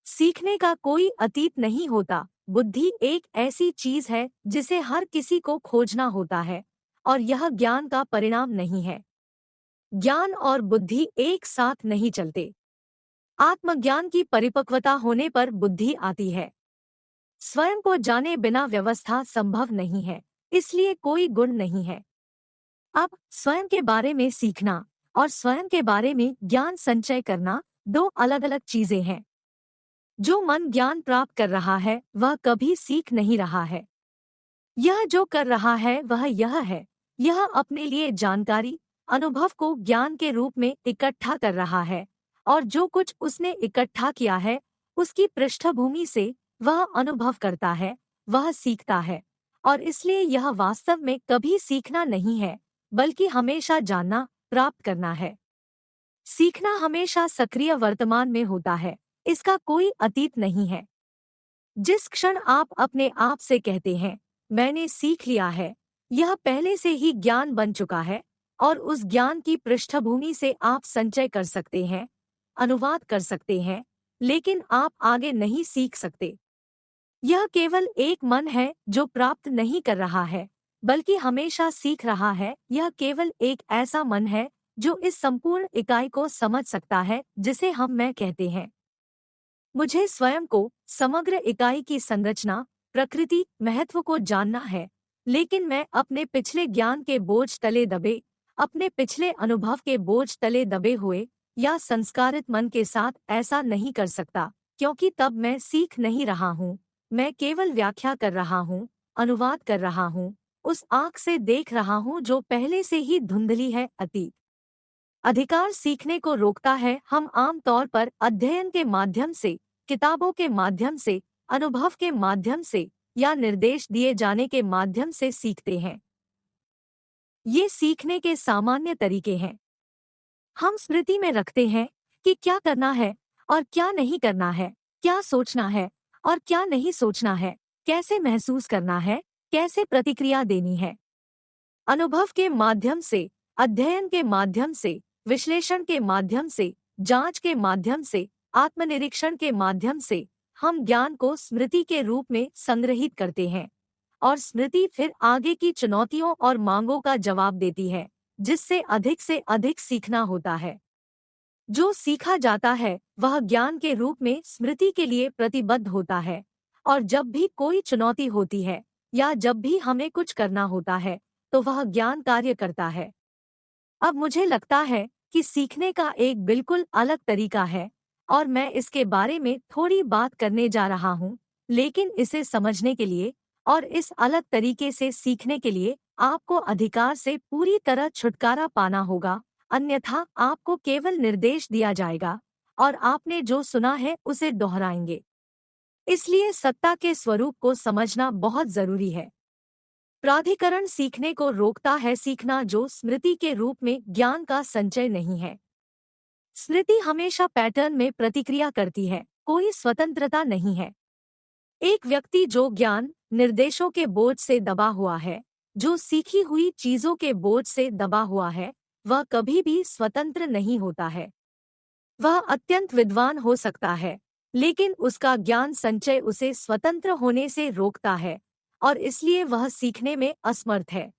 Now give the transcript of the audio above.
सीखने का कोई अतीत नहीं होता। बुद्धि एक ऐसी चीज है जिसे हर किसी को खोजना होता है और यह ज्ञान का परिणाम नहीं है। ज्ञान और बुद्धि एक साथ नहीं चलते। आत्मज्ञान की परिपक्वता होने पर बुद्धि आती है। स्वयं को जाने बिना व्यवस्था संभव नहीं है, इसलिए कोई गुण नहीं है। अब स्वयं के बारे में सीखना और स्वयं के बारे में ज्ञान संचय करना दो अलग अलग चीजें हैं। जो मन ज्ञान प्राप्त कर रहा है वह कभी सीख नहीं रहा है। यह जो कर रहा है वह यह है, यह अपने लिए जानकारी, अनुभव को ज्ञान के रूप में इकट्ठा कर रहा है और जो कुछ उसने इकट्ठा किया है उसकी पृष्ठभूमि से वह अनुभव करता है, वह सीखता है। और इसलिए यह वास्तव में कभी सीखना नहीं है, बल्कि हमेशा जानना, प्राप्त करना है। सीखना हमेशा सक्रिय वर्तमान में होता है, इसका कोई अतीत नहीं है। जिस क्षण आप अपने आप से कहते हैं मैंने सीख लिया है, यह पहले से ही ज्ञान बन चुका है और उस ज्ञान की पृष्ठभूमि से आप संचय कर सकते हैं, अनुवाद कर सकते हैं, लेकिन आप आगे नहीं सीख सकते। यह केवल एक मन है जो प्राप्त नहीं कर रहा है, बल्कि हमेशा सीख रहा है। यह केवल एक ऐसा मन है जो इस संपूर्ण इकाई को समझ सकता है जिसे हम मैं कहते हैं। मुझे स्वयं को, समग्र इकाई की संरचना, प्रकृति, महत्व को जानना है, लेकिन मैं अपने पिछले ज्ञान के बोझ तले दबे, अपने पिछले अनुभव के बोझ तले दबे हुए या संस्कारित मन के साथ ऐसा नहीं कर सकता, क्योंकि तब मैं सीख नहीं रहा हूँ। मैं केवल व्याख्या कर रहा हूँ, अनुवाद कर रहा हूँ, उस आँख से देख रहा हूँ जो पहले से ही धुंधली है, अतीत। अधिकार सीखने को रोकता है। हम आम तौर पर अध्ययन के माध्यम से, किताबों के माध्यम से, अनुभव के माध्यम से या निर्देश दिए जाने के माध्यम से सीखते हैं। ये सीखने के सामान्य तरीके हैं। हम स्मृति में रखते हैं कि क्या करना है और क्या नहीं करना है, क्या सोचना है और क्या नहीं सोचना है, कैसे महसूस करना है, कैसे प्रतिक्रिया देनी है। अनुभव के माध्यम से, अध्ययन के माध्यम से, विश्लेषण के माध्यम से, जांच के माध्यम से, आत्मनिरीक्षण के माध्यम से हम ज्ञान को स्मृति के रूप में संग्रहित करते हैं और स्मृति फिर आगे की चुनौतियों और मांगों का जवाब देती है, जिससे अधिक से अधिक सीखना होता है। जो सीखा जाता है वह ज्ञान के रूप में स्मृति के लिए प्रतिबद्ध होता है और जब भी कोई चुनौती होती है या जब भी हमें कुछ करना होता है तो वह ज्ञान कार्य करता है। अब मुझे लगता है कि सीखने का एक बिल्कुल अलग तरीका है और मैं इसके बारे में थोड़ी बात करने जा रहा हूँ, लेकिन इसे समझने के लिए और इस अलग तरीके से सीखने के लिए आपको अधिकार से पूरी तरह छुटकारा पाना होगा, अन्यथा आपको केवल निर्देश दिया जाएगा और आपने जो सुना है उसे दोहराएंगे। इसलिए सत्ता के स्वरूप को समझना बहुत जरूरी है। प्राधिकरण सीखने को रोकता है, सीखना जो स्मृति के रूप में ज्ञान का संचय नहीं है। स्मृति हमेशा पैटर्न में प्रतिक्रिया करती है, कोई स्वतंत्रता नहीं है। एक व्यक्ति जो ज्ञान, निर्देशों के बोझ से दबा हुआ है, जो सीखी हुई चीजों के बोझ से दबा हुआ है, वह कभी भी स्वतंत्र नहीं होता है। वह अत्यंत विद्वान हो सकता है, लेकिन उसका ज्ञान संचय उसे स्वतंत्र होने से रोकता है और इसलिए वह सीखने में असमर्थ है।